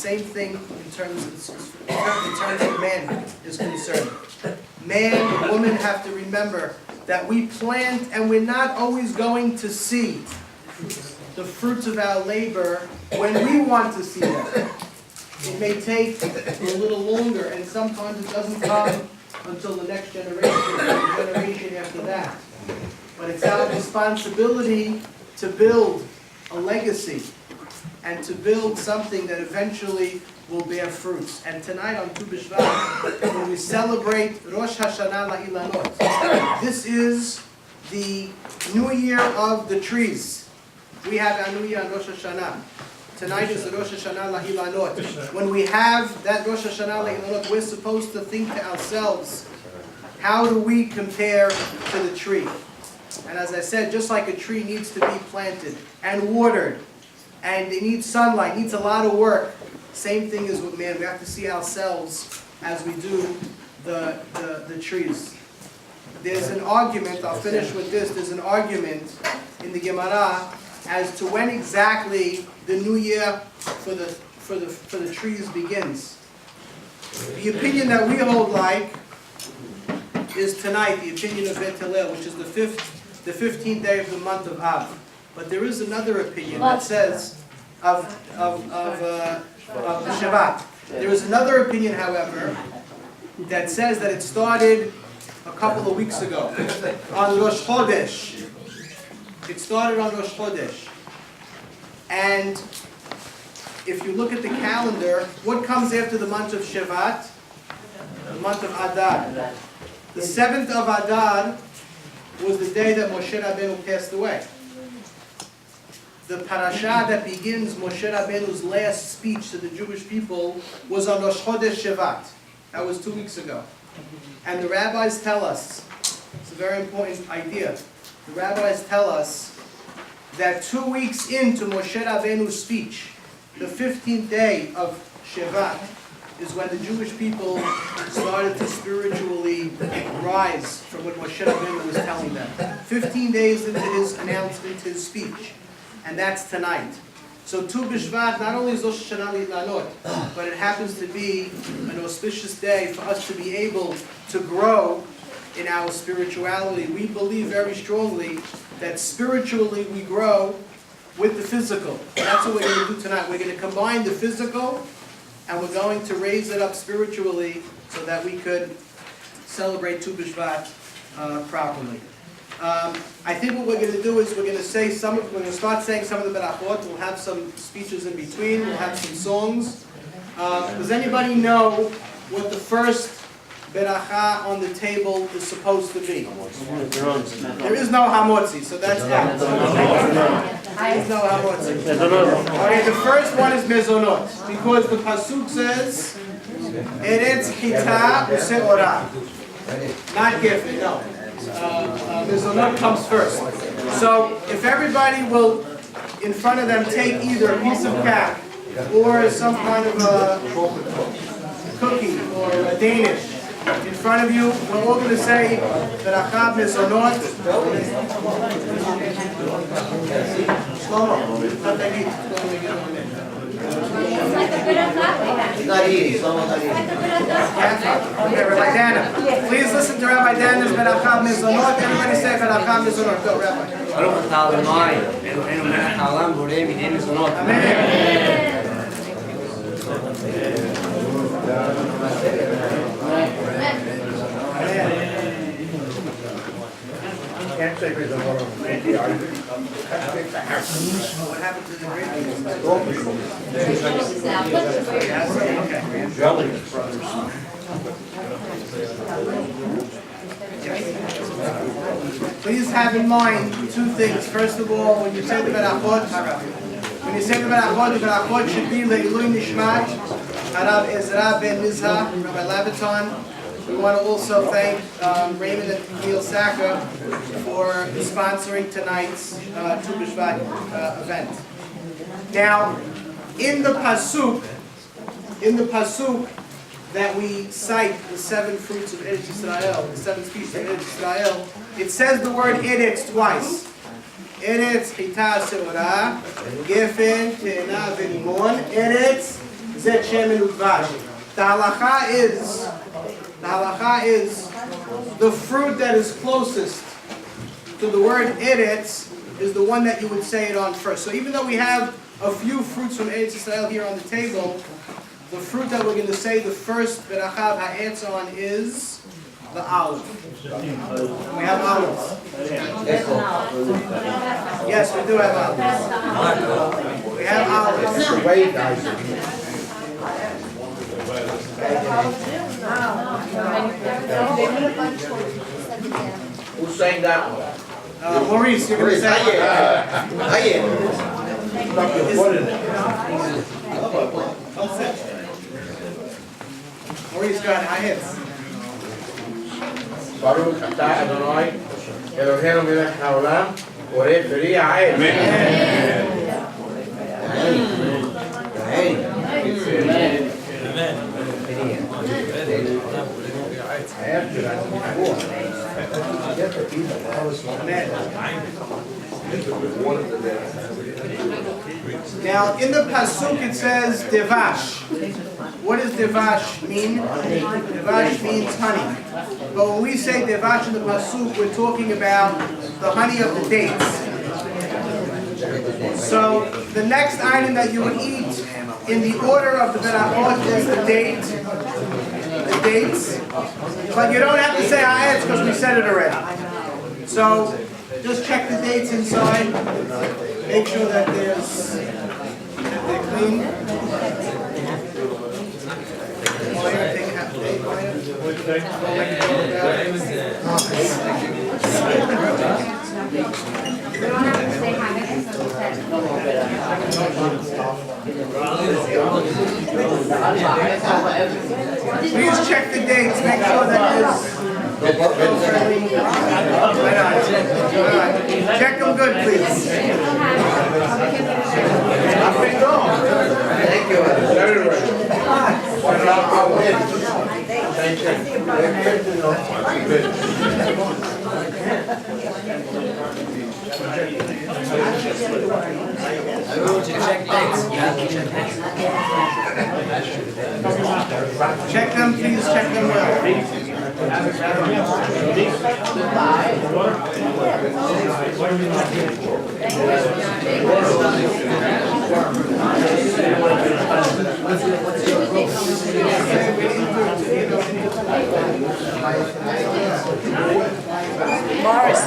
same thing in terms of man is concerned. Man and woman have to remember that we plant and we're not always going to see the fruits of our labor when we want to see them. It may take a little longer, and sometimes it doesn't come until the next generation, or the generation after that. But it's our responsibility to build a legacy and to build something that eventually will bear fruits. And tonight on Tu B'Shvat, when we celebrate Rosh Hashanah La'ilanot, this is the New Year of the trees. We have our New Year on Rosh Hashanah. Tonight is the Rosh Hashanah La'ilanot. When we have that Rosh Hashanah La'ilanot, we're supposed to think to ourselves, how do we compare to the tree? And as I said, just like a tree needs to be planted and watered, and it needs sunlight, needs a lot of work, same thing is with man. We have to see ourselves as we do the trees. There's an argument, I'll finish with this, there's an argument in the Gemara as to when exactly the new year for the trees begins. The opinion that we hold like is tonight, the opinion of Bet Hillel, which is the 15th day of the month of Av. But there is another opinion that says of Shabbat. There is another opinion, however, that says that it started a couple of weeks ago on Rosh Chodesh. It started on Rosh Chodesh. And if you look at the calendar, what comes after the month of Shevat? The month of Adar. The 7th of Adar was the day that Moshe Rabbeinu passed away. The parasha that begins Moshe Rabbeinu's last speech to the Jewish people was on Rosh Chodesh Shevat. That was 2 weeks ago. And the rabbis tell us, it's a very important idea, the rabbis tell us that 2 weeks into Moshe Rabbeinu's speech, the 15th day of Shevat, is when the Jewish people started to spiritually rise from what Moshe Rabbeinu was telling them. 15 days into his announcement, his speech. And that's tonight. So Tu B'Shvat not only is Rosh Hashanah Li'lanot, but it happens to be an auspicious day for us to be able to grow in our spirituality. We believe very strongly that spiritually we grow with the physical. And that's what we're going to do tonight. We're going to combine the physical and we're going to raise it up spiritually so that we could celebrate Tu B'Shvat properly. I think what we're going to do is we're going to start saying some of the berachot. We'll have some speeches in between. We'll have some songs. Does anybody know what the first beracha on the table is supposed to be? There is no hamotzi, so that's out. There is no hamotzi. Okay, the first one is mezonot, because the pasuk says, "Eretz chita u'seorah." Not gift, no. Mezonot comes first. So if everybody will, in front of them, take either a piece of cake or some kind of a cookie or a Danish in front of you, we're all going to say Berachah Mezonot. Okay, Rabbi Dana. Please listen to Rabbi Dana's Berachah Mezonot. Everybody say Berachah Mezonot. Go, Rabbi. Baruch atah Adonai, Eloheinu melech haolam borei midei mezonot. Amen. Can't say Mezonot. What happened to the gravy? Please have in mind two things. First of all, when you say the berachot, the berachot should be Le'ilui Nishmat, Harav Ezra ben Mizha, Rabbi Labaton. We want to also thank Raymond and Neil Saka for sponsoring tonight's Tu B'Shvat event. Now, in the pasuk that we cite the 7 fruits of Eretz Yisrael, the 7 species of Eretz Yisrael, it says the word Eretz twice. Eretz, Chita, Seorah, Gefen, Te'ena, Velimon. Eretz, Zet shemen udvash. The halacha is the fruit that is closest to the word eretz is the one that you would say it on first. So even though we have a few fruits from Eretz Yisrael here on the table, the fruit that we're going to say the first beracha ha'etz on is the olive. We have olives. Yes, we do have olives. We have olives. Who sang that one? Maurice, you're going to say it. Stuck your foot in it. Maurice got ha'etz. Baruch atah Adonai Eloheinu melech haolam borei peri ha'etz. Now, in the pasuk it says devash. What does devash mean? Devash means honey. But when we say devash in the pasuk, we're talking about the honey of the dates. So the next item that you would eat in the order of the berachot is the dates. But you don't have to say ha'etz because we said it already. So just check the dates inside. Make sure that they're clean. Take half the date, Please check the dates. Make sure that there's check them good, please. Thank you. Check them, please. Check them well. Morris.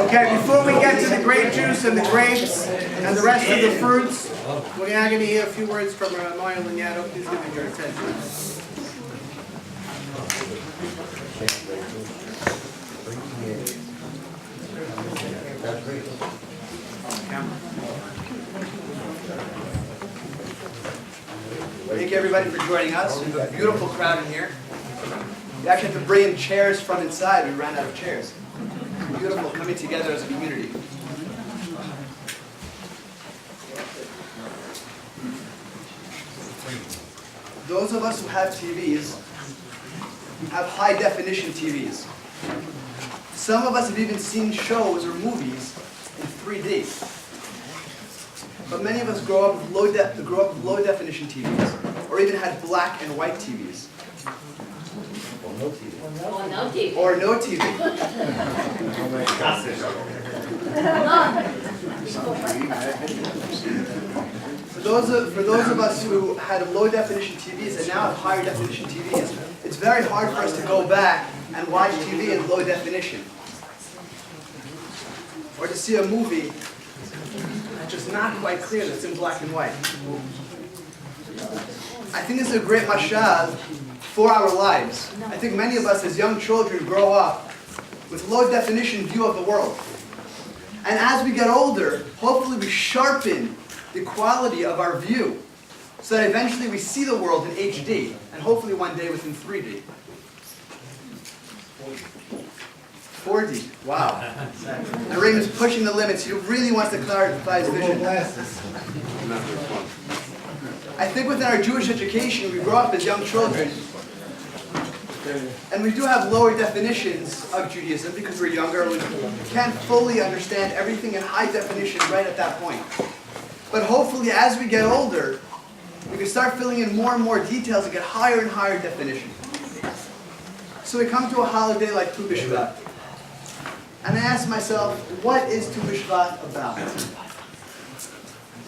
Okay, before we get to the grape juice and the grapes and the rest of the fruits, we're now going to hear a few words from Mario Lugnato. Please give me your attention. Thank you everybody for joining us. We have a beautiful crowd in here. We actually had to bring in chairs from inside. We ran out of chairs. Beautiful coming together as a community. Those of us who have TVs have high definition TVs. Some of us have even seen shows or movies in 3D. But many of us grow up with low definition TVs, or even had black and white TVs. Or no TV. Or no TV. For those of us who had low definition TVs and now have higher definition TVs, it's very hard for us to go back and watch TV in low definition. Or to see a movie that's just not quite clear, that's in black and white. I think this is a great mashal for our lives. I think many of us as young children grow up with low definition view of the world. And as we get older, hopefully we sharpen the quality of our view so that eventually we see the world in HD and hopefully one day within 3D. 4D, wow. And Raymond's pushing the limits. He really wants to clarify his vision. I think within our Jewish education, we grow up as young children, and we do have lower definitions of Judaism because we're younger and we can't fully understand everything in high definition right at that point. But hopefully, as we get older, we can start filling in more and more details and get higher and higher definition. So we come to a holiday like Tu B'Shvat, and I ask myself, what is Tu B'Shvat about?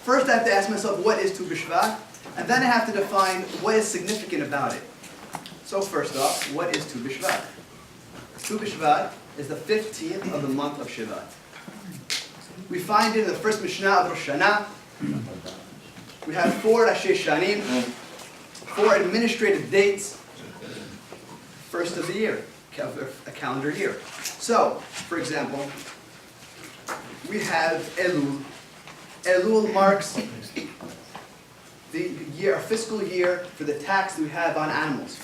First, I have to ask myself, what is Tu B'Shvat? And then I have to define what is significant about it. So first off, what is Tu B'Shvat? Tu B'Shvat is the 15th of the month of Shivat. We find it in the first Mishnah of Rosh Hashanah. We have 4 Rashi Shanim, 4 administrative dates, first of the year, a calendar year. So, for example, we have Elul. Elul marks the year, a fiscal year for the tax that we have on animals.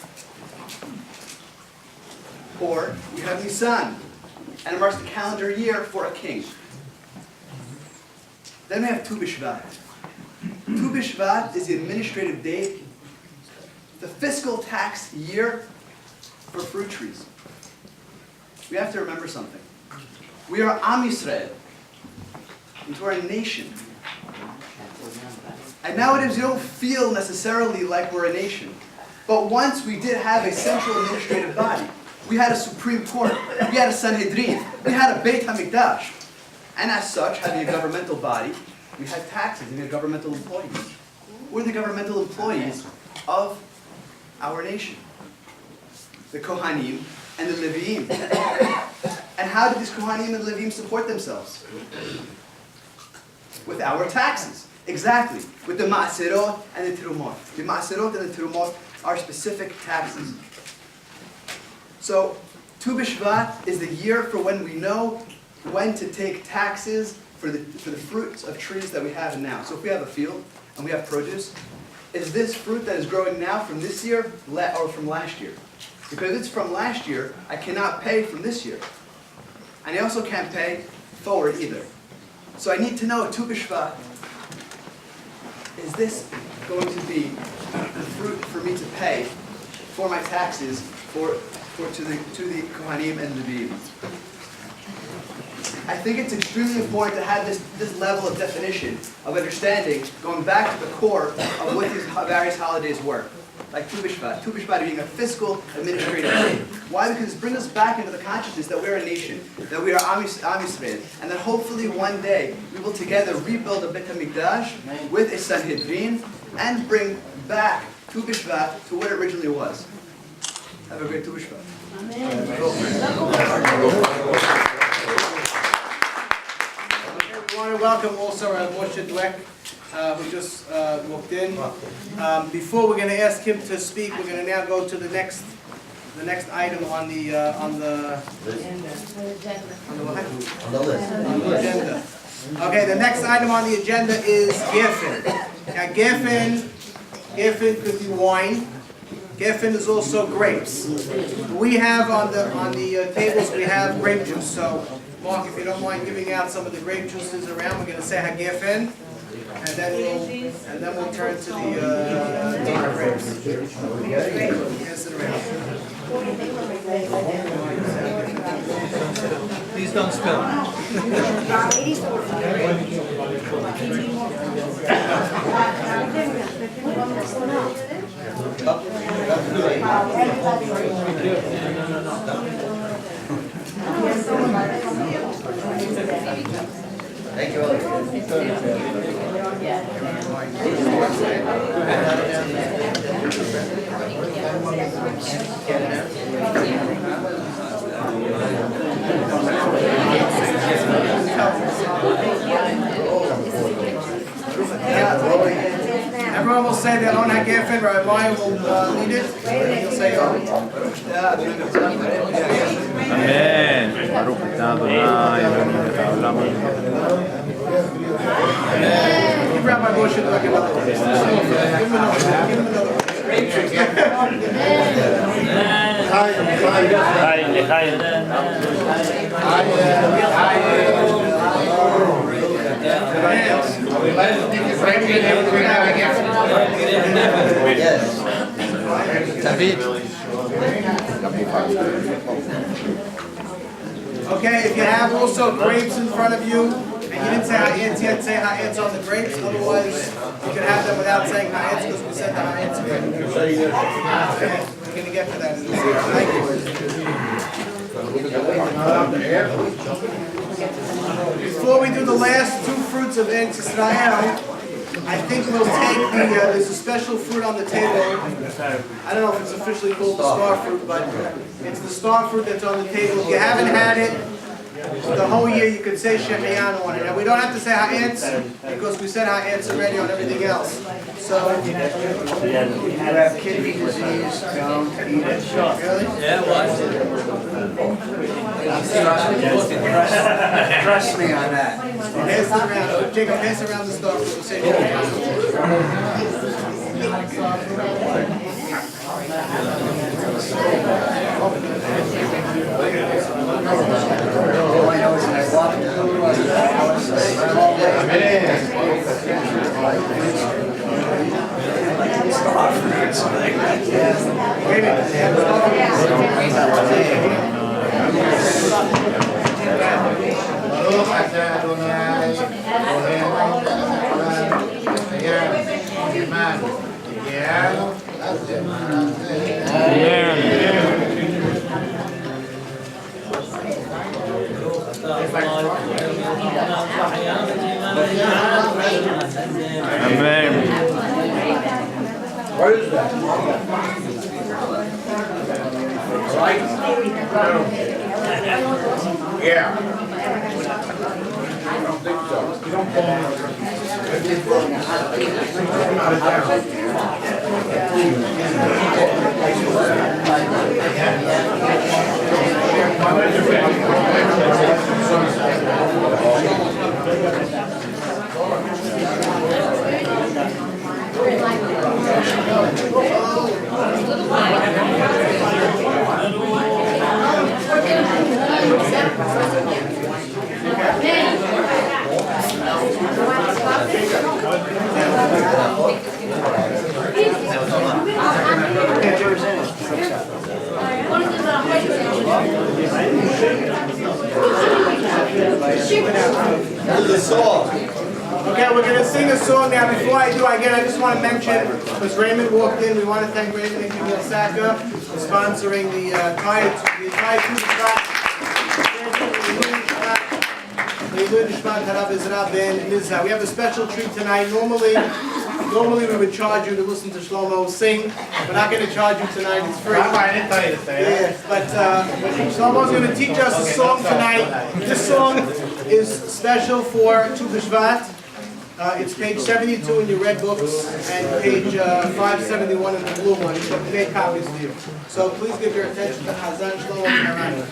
Or we have Nisan, and it marks the calendar year for a king. Then we have Tu B'Shvat. Tu B'Shvat is the administrative date, the fiscal tax year for fruit trees. We have to remember something. We are Am Yisrael. We're a nation. And nowadays you don't feel necessarily like we're a nation. But once we did have a central administrative body. We had a Supreme Court. We had a Sanhedrin. We had a Beit HaMikdash. And as such, having a governmental body, we had taxes and we had governmental employees. We're the governmental employees of our nation. The Kohanim and the Leviim. And how did these Kohanim and Leviim support themselves? With our taxes. Exactly. With the Ma'aserot and the Terumot. The Ma'aserot and the Terumot are specific taxes. So, Tu B'Shvat is the year for when we know when to take taxes for the fruits of trees that we have now. So if we have a field and we have produce, is this fruit that is growing now from this year or from last year? Because if it's from last year, I cannot pay from this year. And I also can't pay forward either. So I need to know, Tu B'Shvat, is this going to be the fruit for me to pay for my taxes to the Kohanim and Leviim? I think it's extremely important to have this level of definition, of understanding, going back to the core of what these various holidays were. Like Tu B'Shvat. Tu B'Shvat being a fiscal administrative day. Why? Because it brings us back into the consciousness that we're a nation, that we are Am Yisrael, and that hopefully one day we will together rebuild a Beit HaMikdash with a Sanhedrin and bring back Tu B'Shvat to what it originally was. Have a great Tu B'Shvat. We want to welcome also Moshe Dweck, who just walked in. Before we're going to ask him to speak, we're going to now go to the next item on the agenda. Okay, the next item on the agenda is Geffen. Now Geffen could be wine. Geffen is also grapes. We have on the tables we have grape juice. So Mark, if you don't mind giving out some of the grape juices around, we're going to say Geffen, and then we'll turn to the grapes. Pass it around. Please don't spill. Thank you. Everyone will say their Ron Hagefen, Rabbi Meyer will lead it. He'll say Amen. Baruch atah Adonai Eloheinu melech haolam. Give Rabbi Moshe like another one. Give him another one. לחיים. Okay, if you have also grapes in front of you, and you didn't say ha'etz yet, say ha'etz on the grapes. Otherwise, you can have them without saying ha'etz because we said the ha'etz already. Okay, we're going to get to that. Thank you. Before we do the last two fruits of Eretz Yisrael, I think we'll take there's a special fruit on the table. I don't know if it's officially called the star fruit, but it's the star fruit that's on the table. If you haven't had it the whole year, you could say Shechian on it. And we don't have to say ha'etz, because we said ha'etz already on everything else. So, If you have kidney disease, don't eat it. really? Trust me on that. Pass it around. Jacob, pass around the star fruit. We'll say Shechian. All I know is that I walked into the Wait a minute. Baruch atah Adonai Eloheinu melech Amen. What is that? Right? Yeah. I don't think so. You don't fall out of Okay, we're going to sing a song now. Before I do, again, I just want to mention, because Raymond walked in, we want to thank Raymond and Camille Saka for sponsoring the entire We have a special treat tonight. Normally we would charge you to listen to Shlomo sing. We're not going to charge you tonight. It's free. I didn't tell you to say that. Yeah, but Shlomo's going to teach us a song tonight. This song is special for Tu B'Shvat. It's page 72 in your red books and page 571 in the blue one. We made copies for you. So please give your attention to Hazan Shlomo Karani.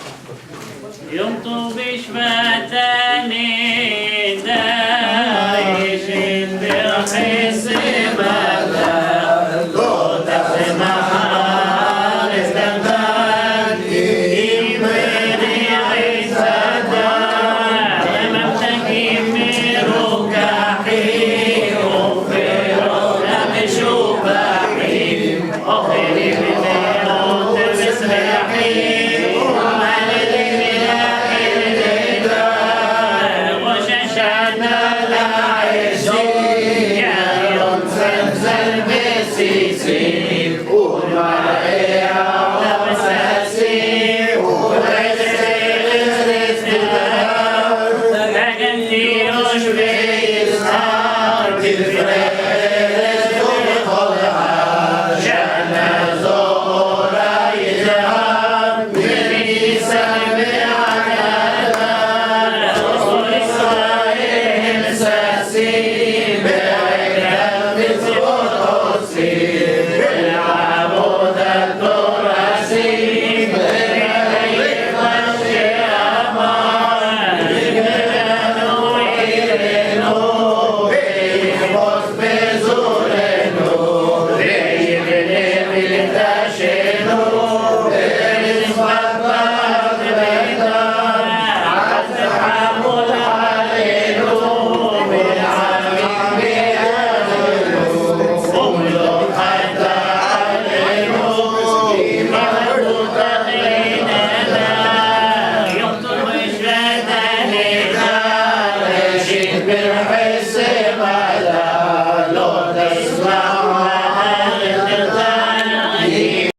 יום טוב בשבט אני